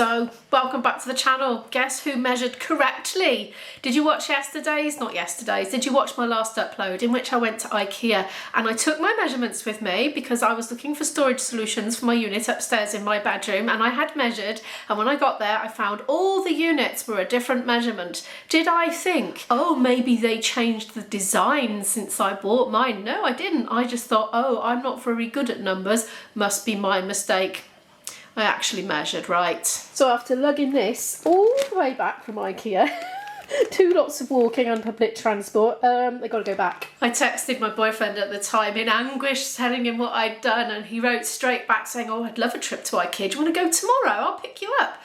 So, welcome back to the channel. Guess who measured correctly? Did you watch yesterday's? Not yesterday's. Did you watch my last upload in which I went to IKEA and I took my measurements with me because I was looking for storage solutions for my unit upstairs in my bedroom, and I had measured, and when I got there I found all the units were a different measurement. Did I think, oh, maybe they changed the design since I bought mine? No, I didn't. I just thought, oh, I'm not very good at numbers. Must be my mistake. I actually measured right. So after lugging this all the way back from IKEA, 2 lots of walking and public transport, they got to go back. I texted my boyfriend at the time in anguish telling him what I'd done, and he wrote straight back saying, oh, I'd love a trip to IKEA. Do you want to go tomorrow? I'll pick you up.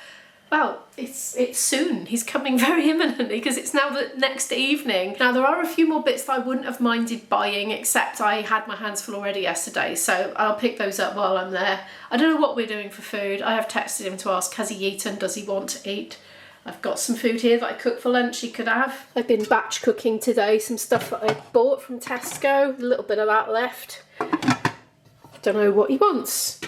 Well, it's soon. He's coming very imminently because it's now the next evening. Now, there are a few more bits that I wouldn't have minded buying, except I had my hands full already yesterday, so I'll pick those up while I'm there. I don't know what we're doing for food. I have texted him to ask, has he eaten? Does he want to eat? I've got some food here that I cooked for lunch he could have. I've been batch cooking today, some stuff that I bought from Tesco, a little bit of that left. Don't know what he wants.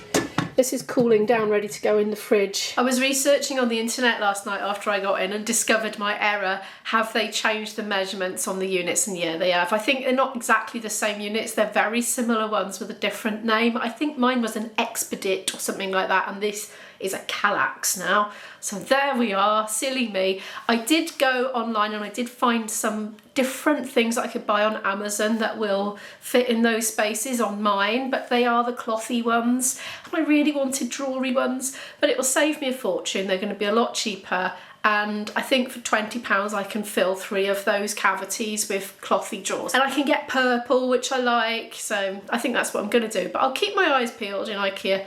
This is cooling down, ready to go in the fridge. I was researching on the internet last night after I got in and discovered my error. Have they changed the measurements on the units? And yeah, they have. I think they're not exactly the same units. They're very similar ones with a different name. I think mine was an Expedit or something like that, and this is a Kallax now. So there we are, silly me. I did go online and I did find some different things that I could buy on Amazon that will fit in those spaces on mine, but they are the clothy ones. And I really wanted drawery ones, but it will save me a fortune. They're going to be a lot cheaper. And I think for £20 I can fill 3 of those cavities with clothy drawers. And I can get purple, which I like, so I think that's what I'm going to do. But I'll keep my eyes peeled in IKEA.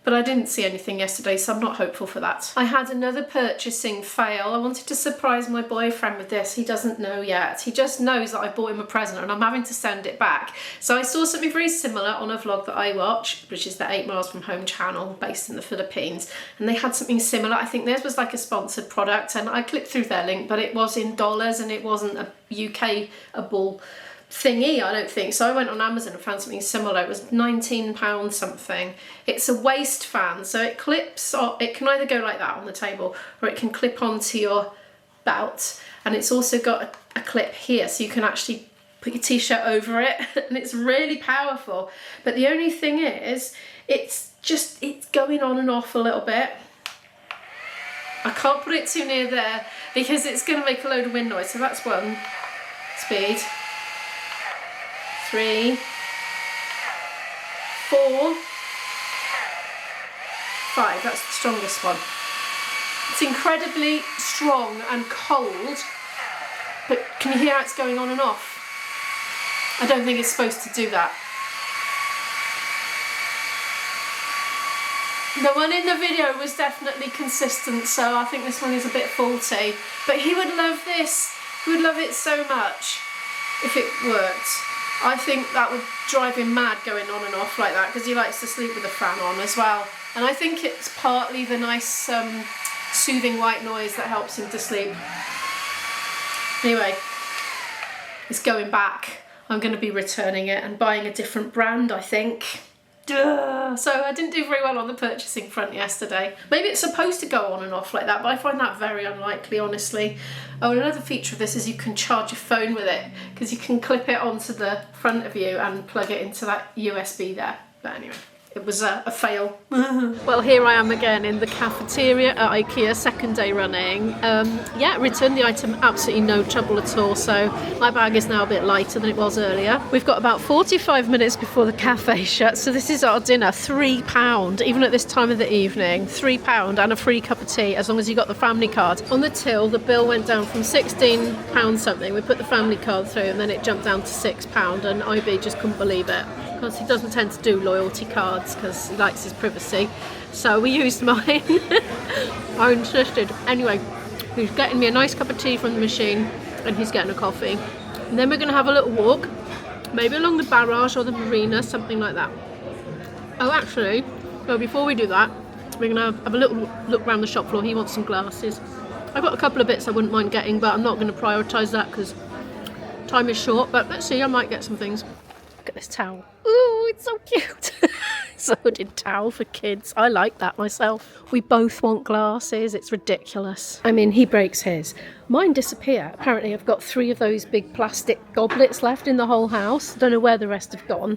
But I didn't see anything yesterday, so I'm not hopeful for that. I had another purchasing fail. I wanted to surprise my boyfriend with this. He doesn't know yet. He just knows that I bought him a present and I'm having to send it back. So I saw something very similar on a vlog that I watch, which is the 8 Miles From Home channel based in the Philippines. And they had something similar. I think theirs was like a sponsored product, and I clicked through their link, but it was in dollars and it wasn't a UK-able thingy, I don't think. So I went on Amazon and found something similar. It was £19 something. It's a waist fan, so it clips, or it can either go like that on the table or it can clip onto your belt, and it's also got a clip here so you can actually put your t-shirt over it and it's really powerful. But the only thing is it's going on and off a little bit. I can't put it too near there because it's going to make a load of wind noise. So that's 1 speed, 3, 4, 5, that's the strongest one. It's incredibly strong and cold, but can you hear how it's going on and off? I don't think it's supposed to do that. The one in the video was definitely consistent, so I think this one is a bit faulty. But he would love this. He would love it so much if it worked. I think that would drive him mad going on and off like that, because he likes to sleep with the fan on as well. And I think it's partly the nice soothing white noise that helps him to sleep. Anyway, it's going back. I'm going to be returning it and buying a different brand, I think. Duh. So I didn't do very well on the purchasing front yesterday. Maybe it's supposed to go on and off like that, but I find that very unlikely, honestly. Oh, and another feature of this is you can charge your phone with it, because you can clip it onto the front of you and plug it into that USB there. But anyway, it was a fail. Well, here I am again in the cafeteria at IKEA, second day running. Yeah, returned the item, absolutely no trouble at all. So my bag is now a bit lighter than it was earlier. We've got about 45 minutes before the cafe shuts. So this is our dinner, £3, even at this time of the evening, £3 and a free cup of tea, as long as you got the family card. On the till, the bill went down from £16 something. We put the family card through and then it jumped down to £6, and IB just couldn't believe it. Because he doesn't tend to do loyalty cards because he likes his privacy, so we used mine. I insisted. Anyway, he's getting me a nice cup of tea from the machine and he's getting a coffee, and then we're going to have a little walk, maybe along the barrage or the marina, something like that. Oh, actually, well, before we do that, we're going to have a little look around the shop floor. He wants some glasses. I've got a couple of bits I wouldn't mind getting, but I'm not going to prioritise that because time is short. But let's see, I might get some things. Look at this towel. Ooh, it's so cute. It's a hooded towel for kids. I like that myself. We both want glasses. It's ridiculous. I mean, he breaks his. Mine disappear. Apparently I've got 3 of those big plastic goblets left in the whole house. Don't know where the rest have gone.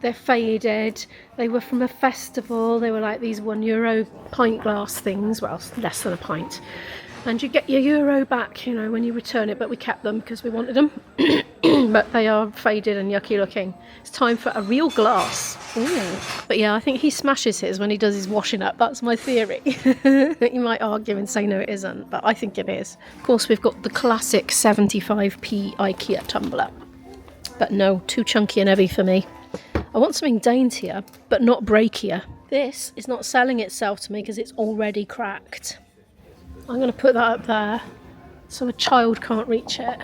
They're faded. They were from a festival. They were like these €1 pint glass things. Well, less than a pint. And you get your euro back, you know, when you return it, but we kept them because we wanted them. But they are faded and yucky looking. It's time for a real glass. Ooh. But yeah, I think he smashes his when he does his washing up. That's my theory. You might argue and say no, it isn't, but I think it is. Of course, we've got the classic 75p IKEA tumbler. But no, too chunky and heavy for me. I want something daintier, but not breakier. This is not selling itself to me because it's already cracked. I'm going to put that up there so a child can't reach it.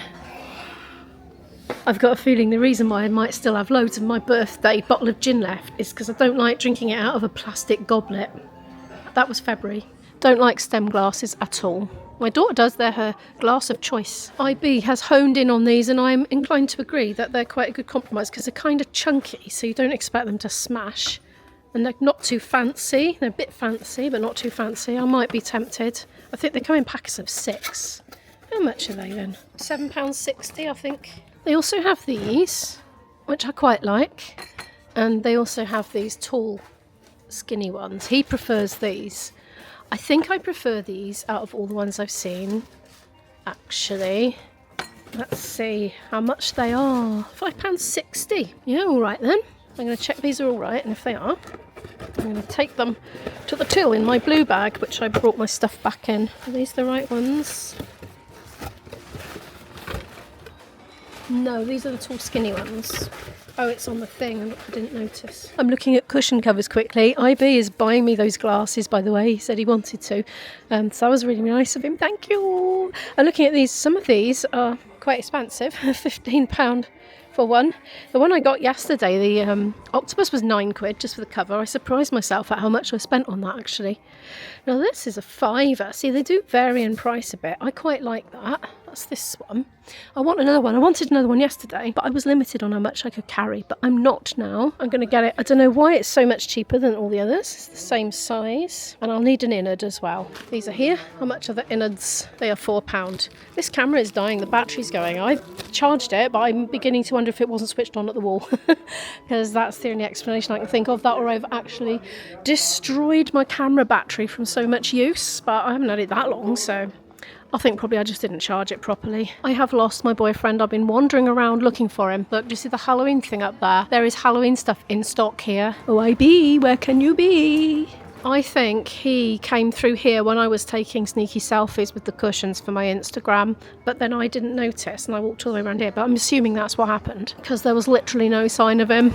I've got a feeling the reason why I might still have loads of my birthday bottle of gin left is because I don't like drinking it out of a plastic goblet. That was February. Don't like stem glasses at all. My daughter does, they're her glass of choice. IB has honed in on these and I'm inclined to agree that they're quite a good compromise because they're kind of chunky, so you don't expect them to smash. And they're not too fancy. They're a bit fancy, but not too fancy. I might be tempted. I think they come in packets of 6. How much are they then? £7.60, I think. They also have these, which I quite like. And they also have these tall, skinny ones. He prefers these. I think I prefer these out of all the ones I've seen. Actually, let's see how much they are. £5.60. Yeah, all right then. I'm going to check these are all right, and if they are, I'm going to take them to the till in my blue bag, which I brought my stuff back in. Are these the right ones? No, these are the tall, skinny ones. Oh, it's on the thing. I didn't notice. I'm looking at cushion covers quickly. IB is buying me those glasses, by the way. He said he wanted to. So that was really nice of him. Thank you. I'm looking at these. Some of these are quite expensive. £15 for one. The one I got yesterday, the octopus, was £9 just for the cover. I surprised myself at how much I spent on that, actually. Now this is a £5. See, they do vary in price a bit. I quite like that. That's this one. I want another one. I wanted another one yesterday, but I was limited on how much I could carry, but I'm not now. I'm going to get it. I don't know why it's so much cheaper than all the others. It's the same size, and I'll need an innard as well. These are here. How much are the innards? They are £4. This camera is dying. The battery's going. I charged it, but I'm beginning to wonder if it wasn't switched on at the wall, because that's the only explanation I can think of. That, or I've actually destroyed my camera battery from so much use, but I haven't had it that long, so I think probably I just didn't charge it properly. I have lost my boyfriend. I've been wandering around looking for him. Look, do you see the Halloween thing up there? There is Halloween stuff in stock here. OIB, where can you be? I think he came through here when I was taking sneaky selfies with the cushions for my Instagram, but then I didn't notice and I walked all the way around here, but I'm assuming that's what happened because there was literally no sign of him.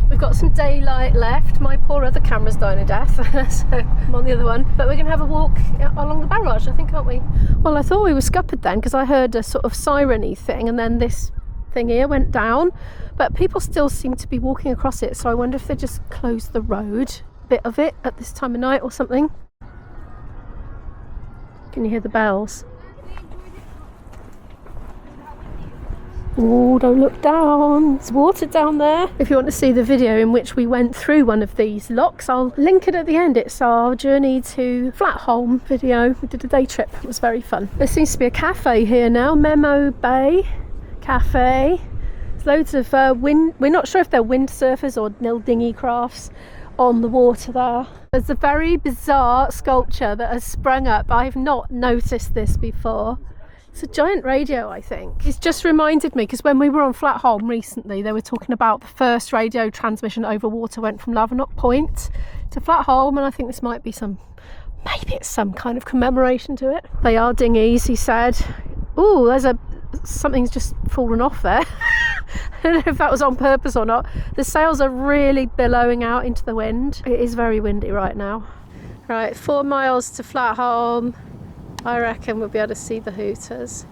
We've got some daylight left. My poor other camera's dying a death, so I'm on the other one. But we're going to have a walk along the barrage, I think, aren't we? Well, I thought we were scuppered then because I heard a sort of siren-y thing, and then this thing here went down. But people still seem to be walking across it, so I wonder if they just closed the road, a bit of it, at this time of night or something. Can you hear the bells? Oh, don't look down. There's water down there. If you want to see the video in which we went through one of these locks, I'll link it at the end. It's our journey to Flatholm video. We did a day trip. It was very fun. There seems to be a cafe here now. Memo Bay Cafe. There's loads of we're not sure if they're windsurfers or nil dinghy crafts on the water there. There's a very bizarre sculpture that has sprung up. I've not noticed this before. It's a giant radio, I think. It's just reminded me, because when we were on Flatholm recently, they were talking about the first radio transmission over water went from Lavernock Point to Flatholm, and I think this might be maybe it's some kind of commemoration to it. They are dinghies, he said. Ooh, something's just fallen off there. I don't know if that was on purpose or not. The sails are really billowing out into the wind. It is very windy right now. Right, 4 miles to Flatholm. I reckon we'll be able to see the Hooters.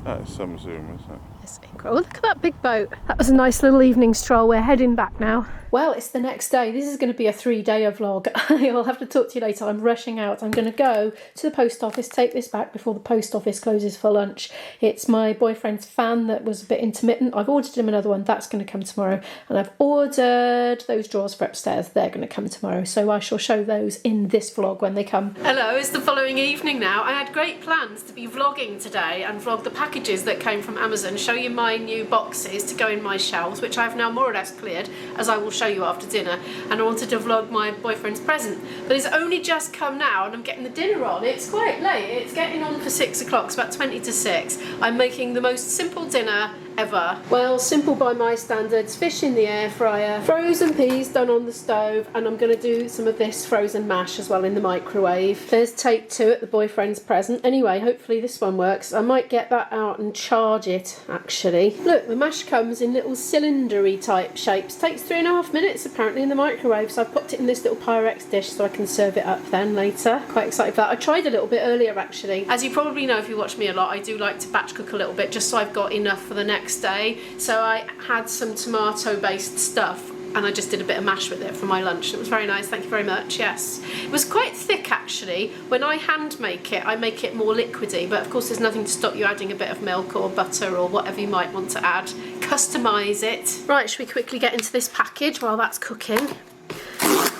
That's some zoom, isn't it? It's incredible. Look at that big boat. That was a nice little evening stroll. We're heading back now. Well, it's the next day. This is going to be a 3-day vlog. I'll have to talk to you later. I'm rushing out. I'm going to go to the post office, take this back before the post office closes for lunch. It's my boyfriend's fan that was a bit intermittent. I've ordered him another one. That's going to come tomorrow. And I've ordered those drawers for upstairs. They're going to come tomorrow. So I shall show those in this vlog when they come. Hello, it's the following evening now. I had great plans to be vlogging today and vlog the packages that came from Amazon, show you my new boxes to go in my shelves, which I've now more or less cleared, as I will show you after dinner. And I wanted to vlog my boyfriend's present, but it's only just come now and I'm getting the dinner on. It's quite late. It's getting on for 6 o'clock. It's about 20 to 6. I'm making the most simple dinner ever. Well, simple by my standards. Fish in the air fryer, frozen peas done on the stove, and I'm going to do some of this frozen mash as well in the microwave. There's take 2 at the boyfriend's present. Anyway, hopefully this one works. I might get that out and charge it, actually. Look, the mash comes in little cylindery type shapes. Takes 3.5 minutes apparently in the microwave, so I've popped it in this little Pyrex dish so I can serve it up then later. Quite excited for that. I tried a little bit earlier actually. As you probably know if you watch me a lot, I do like to batch cook a little bit just so I've got enough for the next day. So I had some tomato based stuff and I just did a bit of mash with it for my lunch. It was very nice, thank you very much, yes. It was quite thick actually. When I hand make it, I make it more liquidy, but of course there's nothing to stop you adding a bit of milk or butter or whatever you might want to add. Customise it. Right, should we quickly get into this package while that's cooking?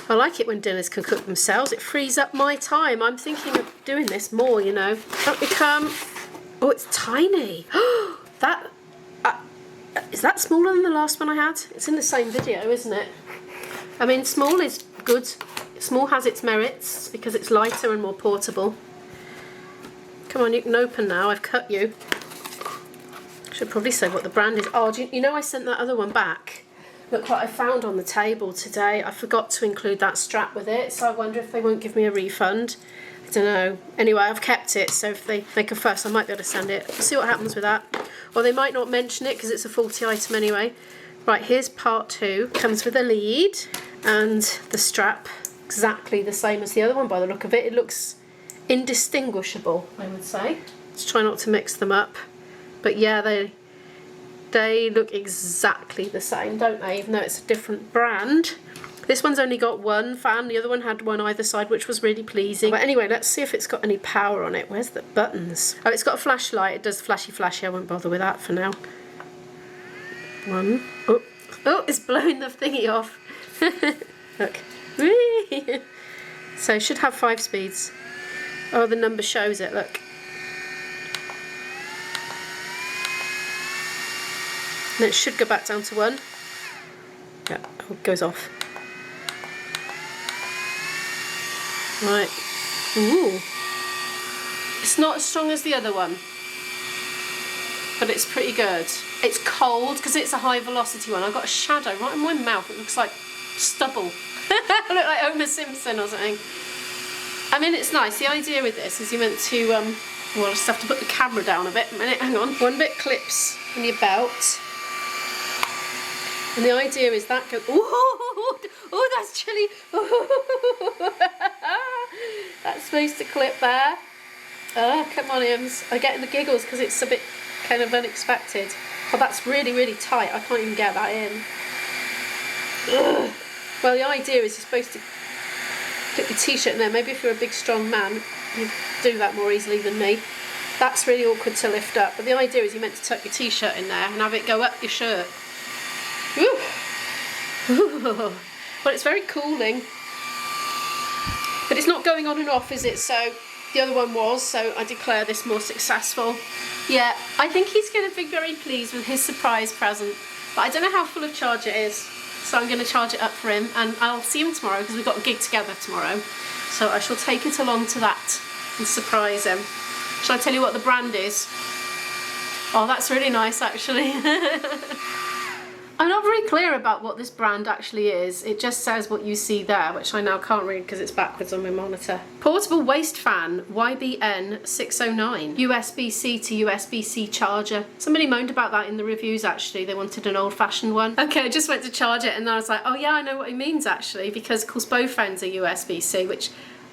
I like it when dinners can cook themselves. It frees up my time. I'm thinking of doing this more, you know. Up we come. Oh, it's tiny. That... is that smaller than the last one I had? It's in the same video, isn't it? I mean, small is good. Small has its merits because it's lighter and more portable. Come on, you can open now. I've cut you. Should probably say what the brand is. Oh, you know I sent that other one back? Look what I found on the table today. I forgot to include that strap with it, so I wonder if they won't give me a refund. I don't know. Anyway, I've kept it, so if they make a fuss, I might be able to send it. We'll see what happens with that. Or they might not mention it because it's a faulty item anyway. Right, here's part 2. Comes with a lead and the strap, exactly the same as the other one by the look of it. It looks indistinguishable, I would say. Let's try not to mix them up. But yeah, they look exactly the same, don't they? Even though it's a different brand. This one's only got one fan, the other one had one either side, which was really pleasing. But anyway, let's see if it's got any power on it. Where's the buttons? Oh, it's got a flashlight. It does flashy flashy. I won't bother with that for now. One. Oh, oh, it's blowing the thingy off. Look. So it should have 5 speeds. Oh, the number shows it, look. And it should go back down to 1. Yeah, oh, it goes off. Right. Ooh. It's not as strong as the other one, but it's pretty good. It's cold because it's a high velocity one. I've got a shadow right in my mouth. It looks like stubble. I look like Homer Simpson or something. I mean, it's nice. The idea with this is you're meant to, well, I just have to put the camera down a bit. A minute, hang on. One bit clips in your belt. And the idea is that goes, oh, that's chilly. That's supposed to clip there. Oh, come on, Ims. I get the giggles because it's a bit kind of unexpected. Oh, that's really, really tight. I can't even get that in. Ugh. Well, the idea is you're supposed to clip your t-shirt in there. Maybe if you're a big, strong man, you do that more easily than me. That's really awkward to lift up. But the idea is you're meant to tuck your t-shirt in there and have it go up your shirt. Ooh. Ooh. Well, it's very cooling, but it's not going on and off, is it? So the other one was, so I declare this more successful. Yeah, I think he's going to be very pleased with his surprise present, but I don't know how full of charge it is, so I'm going to charge it up for him, and I'll see him tomorrow because we've got a gig together tomorrow, so I shall take it along to that and surprise him. Shall I tell you what the brand is? Oh, that's really nice actually. I'm not very clear about what this brand actually is. It just says what you see there, which I now can't read because it's backwards on my monitor. Portable waist fan, YBN 609. USB-C to USB-C charger. Somebody moaned about that in the reviews actually. They wanted an old-fashioned one. Okay, I just went to charge it and I was like, oh yeah, I know what he means actually, because of course both phones are USB-C, which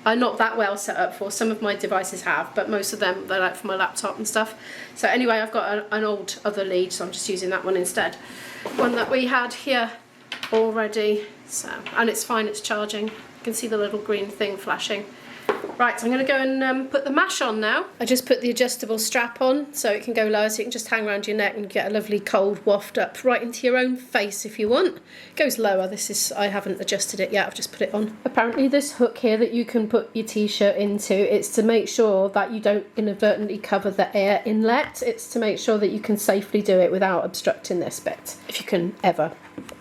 I'm not that well set up for. Some of my devices have, but most of them they're like for my laptop and stuff. So anyway, I've got an old other lead, so I'm just using that one instead. One that we had here already. So, and it's fine, it's charging. You can see the little green thing flashing. Right, so I'm going to go and put the mash on now. I just put the adjustable strap on so it can go lower, so you can just hang around your neck and get a lovely cold waft up right into your own face if you want. It goes lower. This is, I haven't adjusted it yet, I've just put it on. Apparently this hook here that you can put your t-shirt into, it's to make sure that you don't inadvertently cover the air inlet. It's to make sure that you can safely do it without obstructing this bit, if you can ever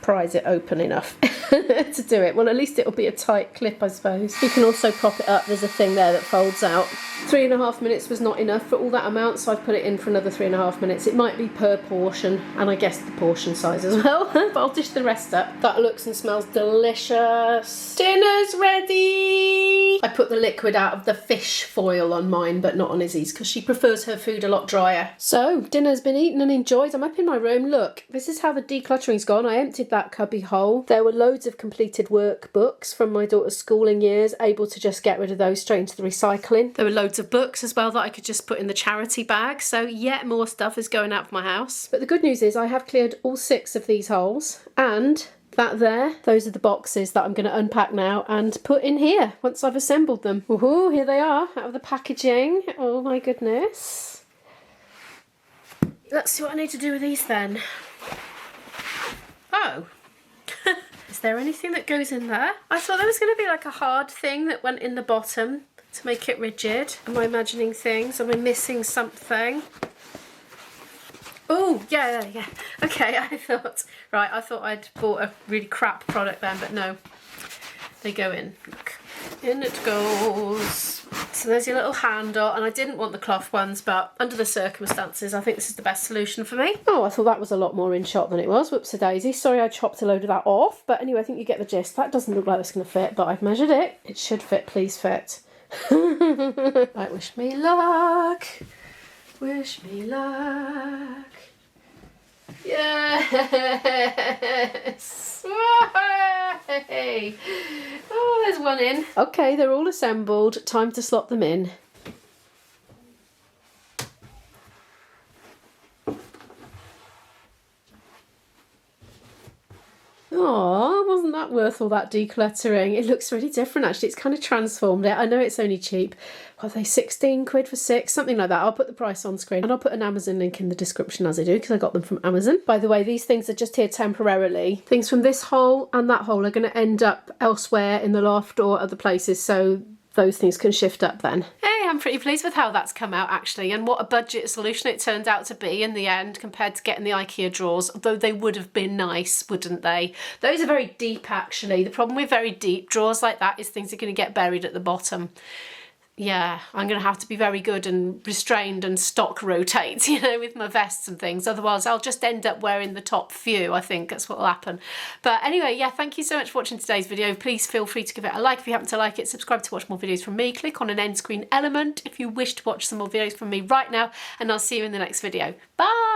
prise it open enough to do it. Well, at least it'll be a tight clip, I suppose. You can also prop it up. There's a thing there that folds out. 3.5 minutes was not enough for all that amount, so I've put it in for another 3.5 minutes. It might be per portion, and I guess the portion size as well, but I'll dish the rest up. That looks and smells delicious. Dinner's ready! I put the liquid out of the fish foil on mine, but not on Izzy's, because she prefers her food a lot drier. So, dinner's been eaten and enjoyed. I'm up in my room. Look, this is how the decluttering's gone. I emptied that cubby hole. There were loads of completed workbooks from my daughter's schooling years, able to just get rid of those straight into the recycling. There were loads of books as well that I could just put in the charity bag, so yet more stuff is going out of my house. But the good news is I have cleared all 6 of these holes, and that there, those are the boxes that I'm going to unpack now and put in here once I've assembled them. Woohoo, here they are out of the packaging. Oh my goodness. Let's see what I need to do with these then. Oh. Is there anything that goes in there? I thought there was going to be like a hard thing that went in the bottom to make it rigid. Am I imagining things? Am I missing something? Oh, yeah. Okay, I thought I'd bought a really crap product then, but no. They go in. Look. In it goes. So there's your little handle, and I didn't want the cloth ones, but under the circumstances, I think this is the best solution for me. Oh, I thought that was a lot more in shot than it was. Whoopsadaisy. Sorry I chopped a load of that off, but anyway, I think you get the gist. That doesn't look like it's going to fit, but I've measured it. It should fit, please fit. Right, wish me luck. Wish me luck. Yes! Hey. Oh, there's one in. Okay, they're all assembled. Time to slot them in. Oh, wasn't that worth all that decluttering? It looks really different actually. It's kind of transformed it. I know it's only cheap. What are they, 16 quid for 6? Something like that. I'll put the price on screen and I'll put an Amazon link in the description as I do, because I got them from Amazon. By the way, these things are just here temporarily. Things from this hole and that hole are going to end up elsewhere in the loft or other places, so those things can shift up then. Hey, I'm pretty pleased with how that's come out actually, and what a budget solution it turned out to be in the end compared to getting the IKEA drawers, although they would have been nice, wouldn't they? Those are very deep actually. The problem with very deep drawers like that is things are going to get buried at the bottom. Yeah, I'm going to have to be very good and restrained and stock rotate, you know, with my vests and things. Otherwise, I'll just end up wearing the top few. I think that's what will happen. But anyway, yeah, thank you so much for watching today's video. Please feel free to give it a like if you happen to like it. Subscribe to watch more videos from me. Click on an end screen element if you wish to watch some more videos from me right now. And I'll see you in the next video. Bye!